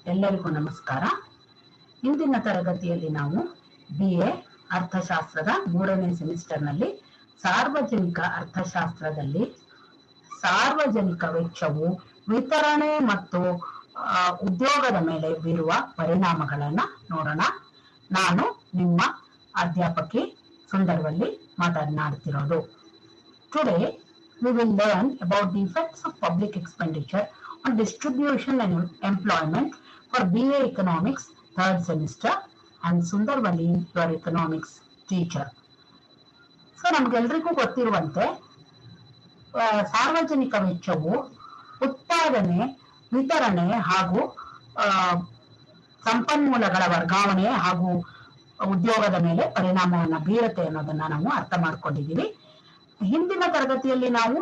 ಎಲ್ಲರಿಗೂ ನಮಸ್ಕಾರ. ಇಂದಿನ ತರಗತಿಯಲ್ಲಿ ನಾವು BA ಅರ್ಥಶಾಸ್ತ್ರದ 3ನೇ ಸೆಮಿಸ್ಟರ್ನಲ್ಲಿ ಸಾರ್ವಜನಿಕ ಅರ್ಥಶಾಸ್ತ್ರದಲ್ಲಿ ಸಾರ್ವಜನಿಕ ವೆಚ್ಚವು ವಿತರಣೆ ಮತ್ತು ಉದ್ಯೋಗದ ಮೇಲೆ ಬೀರುವ ಪರಿಣಾಮಗಳನ್ನ ನೋಡೋಣ. ನಾನು ನಿಮ್ಮ ಅಧ್ಯಾಪಕಿ ಸುಂದರವಲ್ಲಿ ಮಾತನಾಡ್ತಿರೋದು. Today we will learn about the effects of public expenditure on distribution and employment for BA Economics 3rd semester and Sundarvalli, your economics teacher. So ನಮ್ಗೆಲ್ರಿಗೂ ಗೊತ್ತಿರುವಂತೆ ಸಾರ್ವಜನಿಕ ವೆಚ್ಚವು ಉತ್ಪಾದನೆ, ವಿತರಣೆ ಹಾಗೂ ಸಂಪನ್ಮೂಲಗಳ ವರ್ಗಾವಣೆ ಹಾಗೂ ಉದ್ಯೋಗದ ಮೇಲೆ ಪರಿಣಾಮವನ್ನು ಬೀರುತ್ತೆ ಅನ್ನೋದನ್ನ ನಾವು ಅರ್ಥ ಮಾಡ್ಕೊಂಡಿದ್ದೀವಿ. ಹಿಂದಿನ ತರಗತಿಯಲ್ಲಿ ನಾವು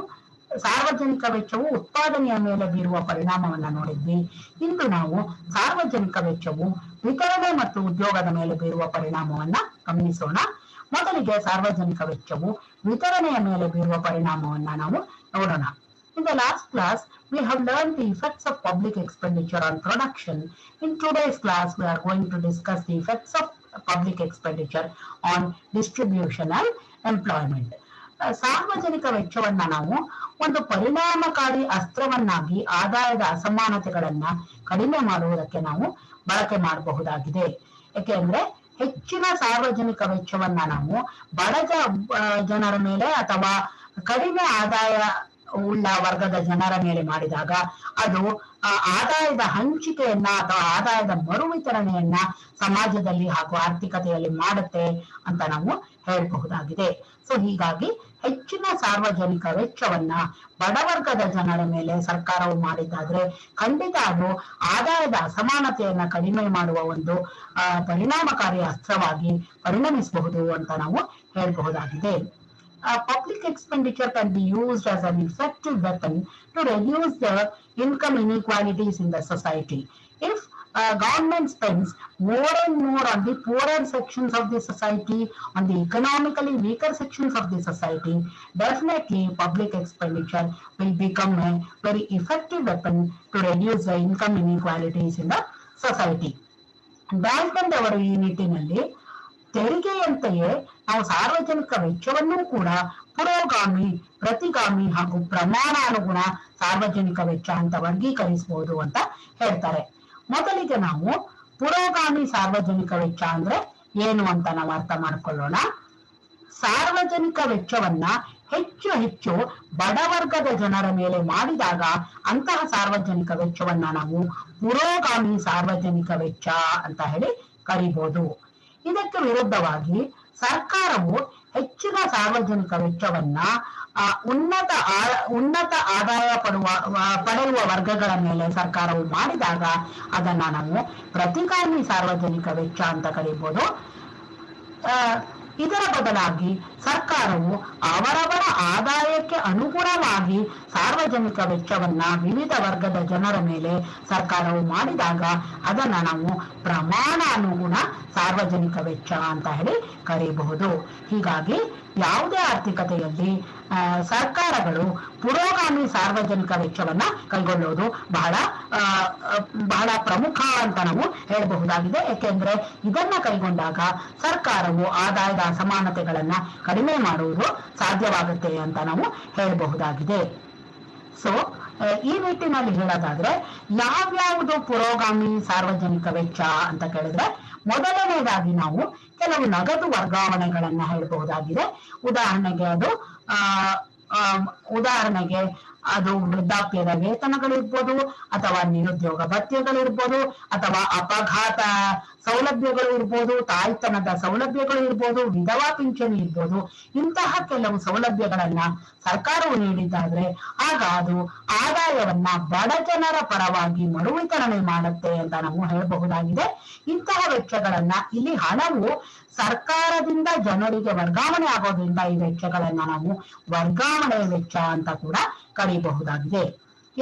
ಸಾರ್ವಜನಿಕ ವೆಚ್ಚವು ಉತ್ಪಾದನೆಯ ಮೇಲೆ ಬೀರುವ ಪರಿಣಾಮವನ್ನ ನೋಡಿದ್ವಿ. ಇಂದು ನಾವು ಸಾರ್ವಜನಿಕ ವೆಚ್ಚವು ವಿತರಣೆ ಮತ್ತು ಉದ್ಯೋಗದ ಮೇಲೆ ಬೀರುವ ಪರಿಣಾಮವನ್ನ ಗಮನಿಸೋಣ. ಮೊದಲಿಗೆ ಸಾರ್ವಜನಿಕ ವೆಚ್ಚವು ವಿತರಣೆಯ ಮೇಲೆ ಬೀರುವ ಪರಿಣಾಮವನ್ನ ನಾವು ನೋಡೋಣ. In the last class, we have learned the effects of public expenditure on production. In today's class, we are going to discuss the effects of public expenditure on distribution and employment. ಸಾರ್ವಜನಿಕ ವೆಚ್ಚವನ್ನ ನಾವು ಒಂದು ಪರಿಣಾಮಕಾರಿ ಅಸ್ತ್ರವನ್ನಾಗಿ ಆದಾಯದ ಅಸಮಾನತೆಗಳನ್ನ ಕಡಿಮೆ ಮಾಡುವುದಕ್ಕೆ ನಾವು ಬಳಕೆ ಮಾಡಬಹುದಾಗಿದೆ. ಯಾಕೆಂದ್ರೆ ಹೆಚ್ಚಿನ ಸಾರ್ವಜನಿಕ ವೆಚ್ಚವನ್ನ ನಾವು ಬಡ ಜನರ ಮೇಲೆ ಅಥವಾ ಕಡಿಮೆ ಆದಾಯ ಉಳ್ಳ ವರ್ಗದ ಜನರ ಮೇಲೆ ಮಾಡಿದಾಗ ಅದು ಆದಾಯದ ಹಂಚಿಕೆಯನ್ನ ಅಥವಾ ಆದಾಯದ ಮರು ವಿತರಣೆಯನ್ನ ಸಮಾಜದಲ್ಲಿ ಹಾಗೂ ಆರ್ಥಿಕತೆಯಲ್ಲಿ ಮಾಡುತ್ತೆ ಅಂತ ನಾವು ಹೇಳಬಹುದಾಗಿದೆ. ಸೊ ಹೀಗಾಗಿ ಹೆಚ್ಚಿನ ಸಾರ್ವಜನಿಕ ವೆಚ್ಚವನ್ನ ಬಡವರ್ಗದ ಜನರ ಮೇಲೆ ಸರ್ಕಾರವು ಮಾಡಿದ್ದಾದ್ರೆ ಖಂಡಿತ ಅದು ಆದಾಯದ ಅಸಮಾನತೆಯನ್ನ ಕಡಿಮೆ ಮಾಡುವ ಒಂದು ಪರಿಣಾಮಕಾರಿ ಅಸ್ತ್ರವಾಗಿ ಪರಿಣಮಿಸಬಹುದು ಅಂತ ನಾವು ಹೇಳಬಹುದಾಗಿದೆ. Public expenditure can be used as an effective weapon to reduce the income inequalities in the society. If government spends more and more on the poorer sections of the society, on the economically weaker sections of the society, definitely public expenditure will become a very effective weapon to reduce the income inequalities in the society. Bank ಅವರು ಈ ನಿಟ್ಟಿನಲ್ಲಿ ತೆರಿಗೆಯಂತೆಯೇ ನಾವು ಸಾರ್ವಜನಿಕ ವೆಚ್ಚವನ್ನೂ ಕೂಡ ಪುರೋಗಾಮಿ, ಪ್ರತಿಗಾಮಿ ಹಾಗೂ ಪ್ರಮಾಣಾನುಗುಣ ಸಾರ್ವಜನಿಕ ವೆಚ್ಚ ಅಂತ ವರ್ಗೀಕರಿಸಬಹುದು ಅಂತ ಹೇಳ್ತಾರೆ. ಮೊದಲಿಗೆ ನಾವು ಪುರೋಗಾಮಿ ಸಾರ್ವಜನಿಕ ವೆಚ್ಚ ಅಂದ್ರೆ ಏನು ಅಂತ ನಾವು ಅರ್ಥ ಮಾಡ್ಕೊಳ್ಳೋಣ. ಸಾರ್ವಜನಿಕ ವೆಚ್ಚವನ್ನ ಹೆಚ್ಚು ಹೆಚ್ಚು ಬಡವರ್ಗದ ಜನರ ಮೇಲೆ ಮಾಡಿದಾಗ ಅಂತಹ ಸಾರ್ವಜನಿಕ ವೆಚ್ಚವನ್ನ ನಾವು ಪುರೋಗಾಮಿ ಸಾರ್ವಜನಿಕ ವೆಚ್ಚ ಅಂತ ಹೇಳಿ ಕರಿಬಹುದು. ಇದಕ್ಕೆ ವಿರುದ್ಧವಾಗಿ ಸರ್ಕಾರವು ಹೆಚ್ಚಿನ ಸಾರ್ವಜನಿಕ ವೆಚ್ಚವನ್ನ ಉನ್ನತ ಆದಾಯ ಪಡೆಯುವ ವರ್ಗಗಳ ಮೇಲೆ ಸರ್ಕಾರವು ಮಾಡಿದಾಗ ಅದನ್ನ ನಾವು ಪ್ರತಿಗಾಮಿ ಸಾರ್ವಜನಿಕ ವೆಚ್ಚ ಅಂತ ಕರೀಬಹುದು. ಇದರ ಬದಲಾಗಿ ಸರ್ಕಾರವು ಅವರವರ ಆದಾಯಕ್ಕೆ ಅನುಗುಣವಾಗಿ ಸಾರ್ವಜನಿಕ ವೆಚ್ಚವನ್ನ ವಿವಿಧ ವರ್ಗದ ಜನರ ಮೇಲೆ ಸರ್ಕಾರವು ಮಾಡಿದಾಗ ಅದನ್ನ ನಾವು ಪ್ರಮಾಣಾನುಗುಣ ಸಾರ್ವಜನಿಕ ವೆಚ್ಚ ಅಂತ ಹೇಳಿ ಕರೀಬಹುದು. ಹೀಗಾಗಿ ಯಾವುದೇ ಆರ್ಥಿಕತೆಯಲ್ಲಿ ಸರ್ಕಾರಗಳು ಪುರೋಗಾಮಿ ಸಾರ್ವಜನಿಕ ವೆಚ್ಚವನ್ನ ಕೈಗೊಳ್ಳೋದು ಬಹಳ ಪ್ರಮುಖ ಅಂತ ನಾವು ಹೇಳಬಹುದಾಗಿದೆ. ಯಾಕೆಂದ್ರೆ ಇದನ್ನ ಕೈಗೊಂಡಾಗ ಸರ್ಕಾರವು ಆದಾಯದ ಅಸಮಾನತೆಗಳನ್ನ ಕಡಿಮೆ ಮಾಡುವುದು ಸಾಧ್ಯವಾಗುತ್ತೆ ಅಂತ ನಾವು ಹೇಳಬಹುದಾಗಿದೆ. ಸೊ ಈ ನಿಟ್ಟಿನಲ್ಲಿ ಹೇಳೋದಾದ್ರೆ ಯಾವ್ಯಾವುದು ಪುರೋಗಾಮಿ ಸಾರ್ವಜನಿಕ ವೆಚ್ಚ ಅಂತ ಕೇಳಿದ್ರೆ ಮೊದಲನೇದಾಗಿ ನಾವು ಕೆಲವು ನಗದು ವರ್ಗಾವಣೆಗಳನ್ನ ಹೇಳಬಹುದಾಗಿದೆ. ಉದಾಹರಣೆಗೆ ಅದು ವೃದ್ಧಾಪ್ಯದ ವೇತನಗಳಿರ್ಬೋದು, ಅಥವಾ ನಿರುದ್ಯೋಗ ಭತ್ಯೆಗಳಿರ್ಬೋದು, ಅಥವಾ ಅಪಘಾತ ಸೌಲಭ್ಯಗಳು ಇರ್ಬೋದು, ತಾಯ್ತನದ ಸೌಲಭ್ಯಗಳು ಇರ್ಬೋದು, ವಿಧವಾ ಪಿಂಚಣಿ ಇರ್ಬೋದು. ಇಂತಹ ಕೆಲವು ಸೌಲಭ್ಯಗಳನ್ನ ಸರ್ಕಾರವು ನೀಡಿದ್ದಾದ್ರೆ ಆಗ ಅದು ಆದಾಯವನ್ನ ಬಡ ಜನರ ಪರವಾಗಿ ಮರು ವಿತರಣೆ ಮಾಡುತ್ತೆ ಅಂತ ನಾವು ಹೇಳಬಹುದಾಗಿದೆ. ಇಂತಹ ವೆಚ್ಚಗಳನ್ನ ಇಲ್ಲಿ ಹಣವು ಸರ್ಕಾರದಿಂದ ಜನರಿಗೆ ವರ್ಗಾವಣೆ ಆಗೋದ್ರಿಂದ ಈ ವೆಚ್ಚಗಳನ್ನ ನಾವು ವರ್ಗಾವಣೆ ವೆಚ್ಚ ಅಂತ ಕೂಡ ಕರೀಬಹುದಾಗಿದೆ.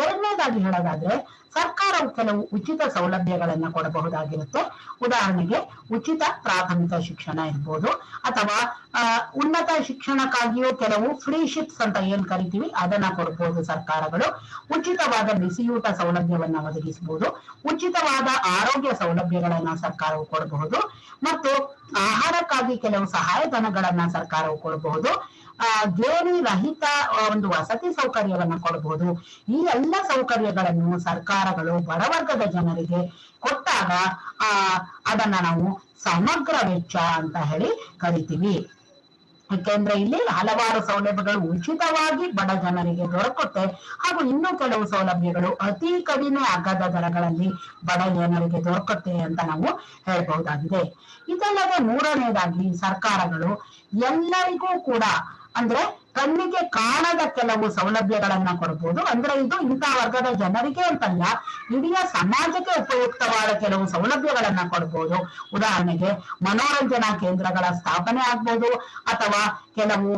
ಎರಡನೇದಾಗಿ ಹೇಳೋದಾದ್ರೆ ಸರ್ಕಾರವು ಕೆಲವು ಉಚಿತ ಸೌಲಭ್ಯಗಳನ್ನ ಕೊಡಬಹುದಾಗಿರುತ್ತೆ. ಉದಾಹರಣೆಗೆ ಉಚಿತ ಪ್ರಾಥಮಿಕ ಶಿಕ್ಷಣ ಇರ್ಬೋದು, ಅಥವಾ ಉನ್ನತ ಶಿಕ್ಷಣಕ್ಕಾಗಿಯೂ ಕೆಲವು ಫ್ರೀ ಶಿಪ್ಸ್ ಅಂತ ಏನ್ ಕರಿತೀವಿ ಅದನ್ನ ಕೊಡಬಹುದು ಸರ್ಕಾರಗಳು. ಉಚಿತವಾದ ಬಿಸಿಯೂಟ ಸೌಲಭ್ಯವನ್ನ ಒದಗಿಸಬಹುದು, ಉಚಿತವಾದ ಆರೋಗ್ಯ ಸೌಲಭ್ಯಗಳನ್ನ ಸರ್ಕಾರವು ಕೊಡಬಹುದು, ಮತ್ತು ಆಹಾರಕ್ಕಾಗಿ ಕೆಲವು ಸಹಾಯಧನಗಳನ್ನ ಸರ್ಕಾರವು ಕೊಡಬಹುದು. ಗೇಣಿ ರಹಿತ ಒಂದು ವಸತಿ ಸೌಕರ್ಯವನ್ನ ಕೊಡಬಹುದು. ಈ ಎಲ್ಲ ಸೌಕರ್ಯಗಳನ್ನು ಸರ್ಕಾರಗಳು ಬಡವರ್ಗದ ಜನರಿಗೆ ಕೊಟ್ಟಾಗ ಅದನ್ನ ನಾವು ಸಮಗ್ರ ವೆಚ್ಚ ಅಂತ ಹೇಳಿ ಕರಿತೀವಿ. ಯಾಕೆಂದ್ರೆ ಇಲ್ಲಿ ಹಲವಾರು ಸೌಲಭ್ಯಗಳು ಉಚಿತವಾಗಿ ಬಡ ಜನರಿಗೆ ದೊರಕುತ್ತೆ, ಹಾಗೂ ಇನ್ನೂ ಕೆಲವು ಸೌಲಭ್ಯಗಳು ಅತಿ ಕಡಿಮೆ ಅಗ್ಗದ ದರಗಳಲ್ಲಿ ಬಡ ಜನರಿಗೆ ದೊರಕುತ್ತೆ ಅಂತ ನಾವು ಹೇಳ್ಬಹುದಾಗಿದೆ. ಇದಲ್ಲದೆ ಮೂರನೇದಾಗಿ ಸರ್ಕಾರಗಳು ಎಲ್ಲರಿಗೂ ಕೂಡ ಅಂದ್ರೆ ಕಣ್ಣಿಗೆ ಕಾಣದ ಕೆಲವು ಸೌಲಭ್ಯಗಳನ್ನ ಕೊಡಬಹುದು. ಅಂದ್ರೆ ಇದು ಇಂಥ ವರ್ಗದ ಜನರಿಗೆ ಅಂತಲ್ಲ, ಇಡೀ ಸಮಾಜಕ್ಕೆ ಉಪಯುಕ್ತವಾದ ಕೆಲವು ಸೌಲಭ್ಯಗಳನ್ನ ಕೊಡಬಹುದು. ಉದಾಹರಣೆಗೆ ಮನೋರಂಜನಾ ಕೇಂದ್ರಗಳ ಸ್ಥಾಪನೆ ಆಗ್ಬೋದು, ಅಥವಾ ಕೆಲವು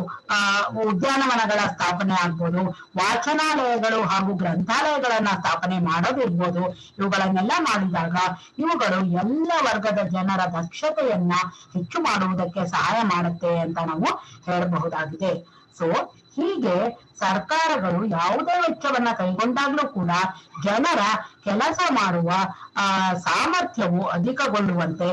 ಉದ್ಯಾನವನಗಳ ಸ್ಥಾಪನೆ ಆಗ್ಬೋದು, ವಾಚನಾಲಯಗಳು ಹಾಗೂ ಗ್ರಂಥಾಲಯಗಳನ್ನ ಸ್ಥಾಪನೆ ಮಾಡೋದಿರ್ಬೋದು. ಇವುಗಳನ್ನೆಲ್ಲ ಮಾಡಿದಾಗ ಇವುಗಳು ಎಲ್ಲ ವರ್ಗದ ಜನರ ದಕ್ಷತೆಯನ್ನ ಹೆಚ್ಚು ಮಾಡುವುದಕ್ಕೆ ಸಹಾಯ ಮಾಡುತ್ತೆ ಅಂತ ನಾವು ಹೇಳಬಹುದಾಗಿದೆ. ಸೊ ಹೀಗೆ ಸರ್ಕಾರಗಳು ಯಾವುದೇ ವೆಚ್ಚವನ್ನ ಕೈಗೊಂಡಾಗ್ಲೂ ಕೂಡ ಜನರ ಕೆಲಸ ಮಾಡುವ ಸಾಮರ್ಥ್ಯವು ಅಧಿಕಗೊಳ್ಳುವಂತೆ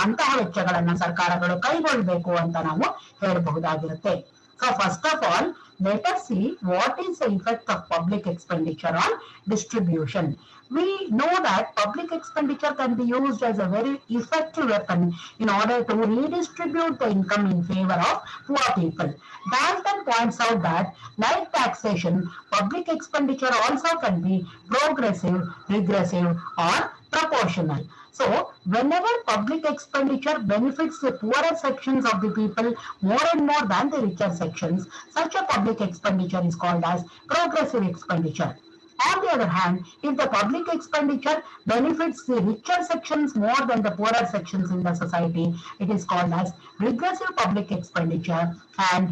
ಅಂತಹ ವೆಚ್ಚಗಳನ್ನ ಸರ್ಕಾರಗಳು ಕೈಗೊಳ್ಬೇಕು ಅಂತ ನಾವು ಹೇಳಬಹುದಾಗಿರುತ್ತೆ. So first of all, let us see what is the effect of public expenditure on distribution. We know that public expenditure can be used as a very effective weapon in order to redistribute the income in favor of poor people. Dalton points out that, like taxation, public expenditure also can be progressive, regressive, or proportional. So, whenever public expenditure benefits the poorer sections of the people more and more than the richer sections, such a public expenditure is called as progressive expenditure. On the other hand, if the public expenditure benefits the richer sections more than the poorer sections in the society, it is called as regressive public expenditure. And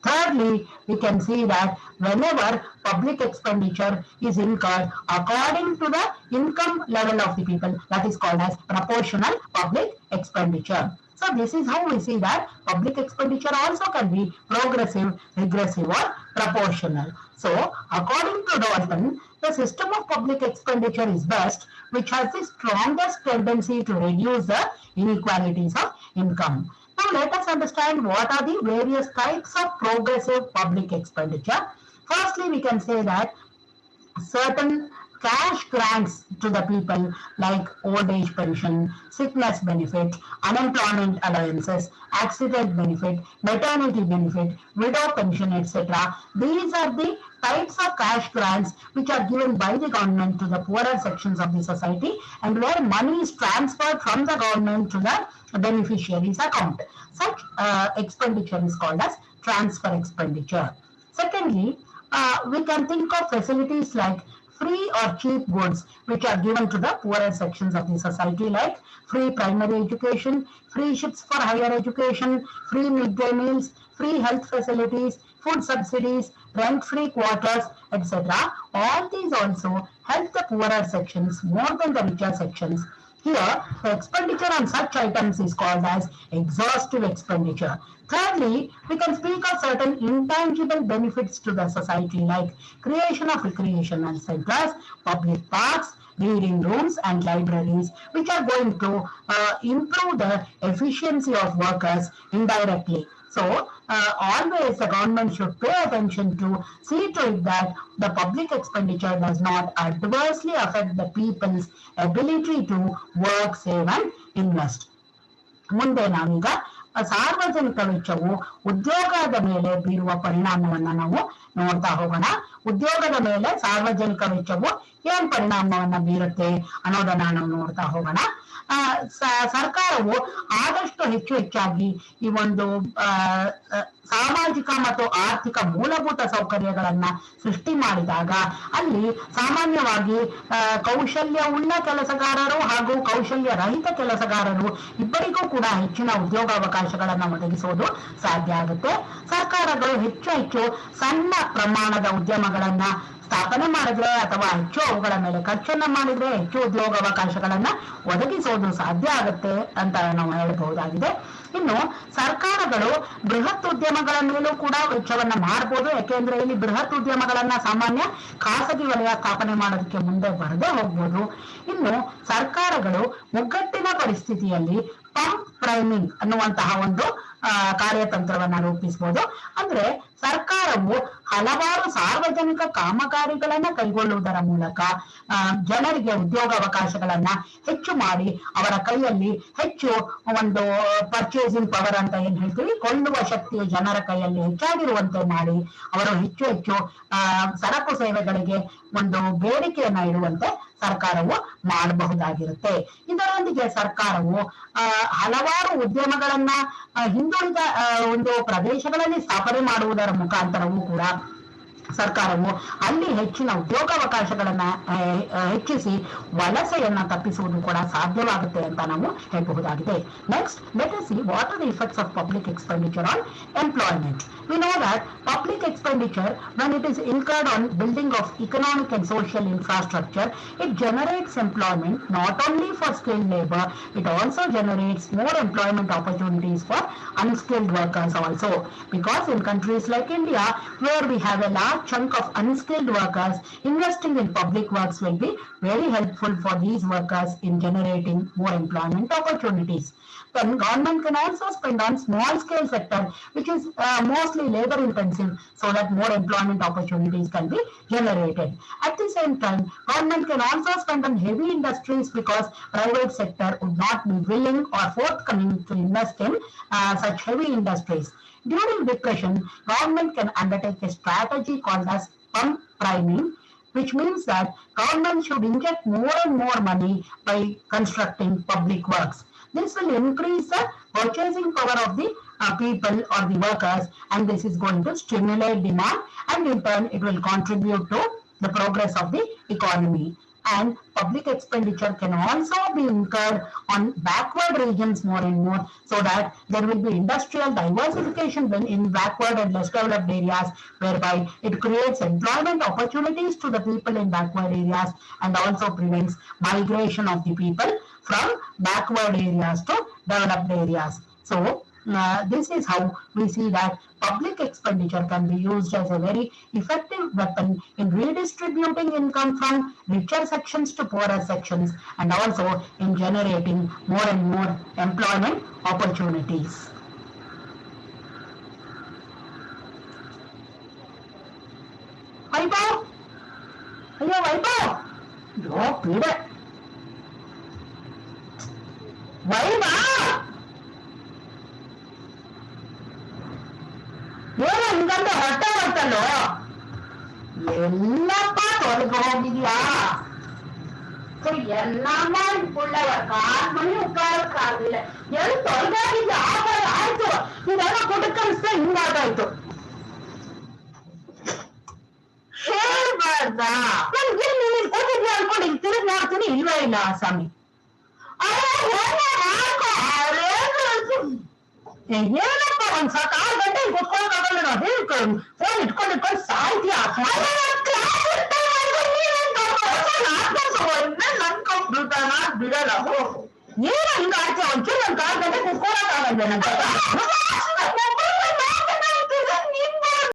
thirdly, we can see that whenever public expenditure is incurred according to the income level of the people, that is called as proportional public expenditure. So this is how we see that public expenditure also can be progressive, regressive, or proportional. So according to Dalton, the system of public expenditure is best, which has the strongest tendency to reduce the inequalities of income. Now let us understand what are the various types of progressive public expenditure. Firstly, we can say that certain cash grants to the people like old age pension, sickness benefit, unemployment allowances, accident benefit, maternity benefit, widow pension, etc. These are the types of cash grants which are given by the government to the poorer sections of the society, and where money is transferred from the government to the beneficiary's account. Such expenditure is called as transfer expenditure. Secondly, we can think of facilities like free or cheap goods which are given to the poorer sections of the society, like free primary education, free ships for higher education, free midday meals, free health facilities, food subsidies, rent-free quarters, etc. All these also help the poorer sections more than the richer sections. Here, the expenditure on such items is called as exhaustive expenditure. Thirdly, we can speak of certain intangible benefits to the society, like creation of recreational centers, public parks, reading rooms, and libraries, which are going to improve the efficiency of workers indirectly. So, always the government should pay attention to see to it that the public expenditure does not adversely affect the people's ability to work, save, and invest. ಮುಂದೆ ನಾವೀಗ ಸಾರ್ವಜನಿಕ ವೆಚ್ಚವು ಉದ್ಯೋಗದ ಮೇಲೆ ಬೀರುವ ಪರಿಣಾಮವನ್ನ ನಾವು ನೋಡ್ತಾ ಹೋಗೋಣ. ಉದ್ಯೋಗದ ಮೇಲೆ ಸಾರ್ವಜನಿಕ ವೆಚ್ಚವು ಏನ್ ಪರಿಣಾಮವನ್ನ ಬೀರುತ್ತೆ ಅನ್ನೋದನ್ನ ನಾವು ನೋಡ್ತಾ ಹೋಗೋಣ. ಸರ್ಕಾರವು ಆದಷ್ಟು ಹೆಚ್ಚಾಗಿ ಈ ಒಂದು ಸಾಮಾಜಿಕ ಮತ್ತು ಆರ್ಥಿಕ ಮೂಲಭೂತ ಸೌಕರ್ಯಗಳನ್ನ ಸೃಷ್ಟಿ ಮಾಡಿದಾಗ ಅಲ್ಲಿ ಸಾಮಾನ್ಯವಾಗಿ ಕೌಶಲ್ಯ ಉಳ್ಳ ಕೆಲಸಗಾರರು ಹಾಗೂ ಕೌಶಲ್ಯ ರಹಿತ ಕೆಲಸಗಾರರು ಇಬ್ಬರಿಗೂ ಕೂಡ ಹೆಚ್ಚಿನ ಉದ್ಯೋಗಾವಕಾಶಗಳನ್ನ ಒದಗಿಸುವುದು ಸಾಧ್ಯ ಆಗುತ್ತೆ. ಸರ್ಕಾರಗಳು ಹೆಚ್ಚು ಸಣ್ಣ ಪ್ರಮಾಣದ ಉದ್ಯಮಗಳನ್ನ ಸ್ಥಾಪನೆ ಮಾಡಿದ್ರೆ ಅಥವಾ ಹೆಚ್ಚು ಅವುಗಳ ಮೇಲೆ ಖರ್ಚನ್ನ ಮಾಡಿದ್ರೆ ಹೆಚ್ಚು ಉದ್ಯೋಗಾವಕಾಶಗಳನ್ನ ಒದಗಿಸೋದು ಸಾಧ್ಯ ಆಗುತ್ತೆ ಅಂತ ನಾವು ಹೇಳಬಹುದಾಗಿದೆ. ಇನ್ನು ಸರ್ಕಾರಗಳು ಬೃಹತ್ ಉದ್ಯಮಗಳ ಮೇಲೂ ಕೂಡ ವೆಚ್ಚವನ್ನ ಮಾಡಬಹುದು. ಯಾಕೆಂದ್ರೆ ಇಲ್ಲಿ ಬೃಹತ್ ಉದ್ಯಮಗಳನ್ನ ಸಾಮಾನ್ಯ ಖಾಸಗಿ ವಲಯ ಸ್ಥಾಪನೆ ಮಾಡೋದಕ್ಕೆ ಮುಂದೆ ಬರದೇ ಹೋಗ್ಬೋದು. ಇನ್ನು ಸರ್ಕಾರಗಳು ಮುಗ್ಗಟ್ಟಿನ ಪರಿಸ್ಥಿತಿಯಲ್ಲಿ ಪಂಪ್ ಪ್ರೈಮಿಂಗ್ ಅನ್ನುವಂತಹ ಒಂದು ಕಾರ್ಯತಂತ್ರವನ್ನ ರೂಪಿಸಬಹುದು. ಅಂದ್ರೆ ಸರ್ಕಾರವು ಹಲವಾರು ಸಾರ್ವಜನಿಕ ಕಾಮಗಾರಿಗಳನ್ನ ಕೈಗೊಳ್ಳುವುದರ ಮೂಲಕ ಜನರಿಗೆ ಉದ್ಯೋಗಾವಕಾಶಗಳನ್ನ ಹೆಚ್ಚು ಮಾಡಿ ಅವರ ಕೈಯಲ್ಲಿ ಹೆಚ್ಚು ಒಂದು ಪರ್ಚೇಸಿಂಗ್ ಪವರ್ ಅಂತ ಏನ್ ಹೇಳ್ತೀವಿ, ಕೊಳ್ಳುವ ಶಕ್ತಿಯು ಜನರ ಕೈಯಲ್ಲಿ ಹೆಚ್ಚಾಗಿರುವಂತೆ ಮಾಡಿ ಅವರು ಹೆಚ್ಚು ಹೆಚ್ಚು ಸರಕು ಸೇವೆಗಳಿಗೆ ಒಂದು ಬೇಡಿಕೆಯನ್ನ ಇಡುವಂತೆ ಸರ್ಕಾರವು ಮಾಡಬಹುದಾಗಿರುತ್ತೆ. ಇದರೊಂದಿಗೆ ಸರ್ಕಾರವು ಹಲವಾರು ಉದ್ಯಮಗಳನ್ನ ಹಿಂದುಳಿದ ಒಂದು ಪ್ರದೇಶಗಳಲ್ಲಿ ಸ್ಥಾಪನೆ ಮಾಡುವುದರ ಮುಖಾಂತರವೂ ಕೂಡ ಸರ್ಕಾರವು ಅಲ್ಲಿ ಹೆಚ್ಚಿನ ಉದ್ಯೋಗಾವಕಾಶಗಳನ್ನ ಹೆಚ್ಚಿಸಿ ವಲಸೆಯನ್ನ ತಪ್ಪಿಸುವುದು ಕೂಡ ಸಾಧ್ಯವಾಗುತ್ತೆ ಅಂತ ನಾವು ಹೇಳಬಹುದಾಗಿದೆ. Next, let us see what are the effects of public expenditure on employment. We know that public expenditure, when it is incurred on building of economic and social infrastructure, it generates employment not only for skilled labor, it also generates more employment opportunities for unskilled workers also. Because in countries like India, where we have a large chunk of unskilled workers, investing in public works will be very helpful for these workers in generating more employment opportunities. Then government can also spend on small scale sector, which is mostly labor intensive, so that more employment opportunities can be generated. At the same time, government can also spend on heavy industries because private sector would not be willing or forthcoming to invest in such heavy industries. During depression, government can undertake a strategy called as pump priming, which means that government should inject more and more money by constructing public works. This will increase the purchasing power of the people or the workers, and this is going to stimulate demand, and in turn it will contribute to the progress of the economy. And public expenditure can also be incurred on backward regions more and more, so that there will be industrial diversification in backward and less developed areas, whereby it creates employment opportunities to the people in backward areas and also prevents migration of the people from backward areas to developed areas. So this is how we see that public expenditure can be used as a very effective weapon in redistributing income from richer sections to poorer sections, and also in generating more and more employment opportunities. Vaibhav! Hello, Vaibhav! Yo, Peter! Vaibhav! ಏನು ಹಿಂಗಂತ ಹೊಟ್ಟೆ ಬರ್ತಲ್ಲೋ, ಎಲ್ಲಪ್ಪ ತೊಲಗ ಹೋಗಿದ್ಯಾ? ಎಲ್ಲ ಮಾಡಿ ಕುಳ್ಳವ ಕಾಲ್ ಮನೆ ಉಕ್ಕಾರಕ್ಕಾಗಿಲ್ಲ, ಎಲ್ಲಿ ತೊಲಗಾಗಿದ್ಯಾ? ಆಯ್ತು, ಇದೆಲ್ಲ ಕುಟುಕನ್ಸ್ತ ಹಿಂಗಾಗಾಯ್ತು. ಹೇಳ್ಬಾರ್ದ? ನನ್ಗೆ ನೀನು ಕೂತಿದ್ಯಾ ಅನ್ಕೊಂಡು ಈಗ ತಿರುಗಿ ನೋಡ್ತೀನಿ, ಇಲ್ವೇ ಇಲ್ಲ ಸ್ವಾಮಿ. ಏನಪ್ಪ ಒಂದ್ 6 ಗಂಟೆ ಕುತ್ಕೊಳಕಾಗಲ್ಲ, ನಾವು ಹೇಳ್ಕೊಂಡು ಫೋನ್ ಇಟ್ಕೊಂಡು ಸಾಯ್ತೀಯ? ಬಿಡಲ್ಲ. ಏನು ಹಿಂಗ ಆಡ್ತೀಯ? ಒಂಚೂರು ಒಂದ್ 6 ಗಂಟೆ ಕುತ್ಕೊಳಕಾಗಲ್ಲ ನಂಗೆ.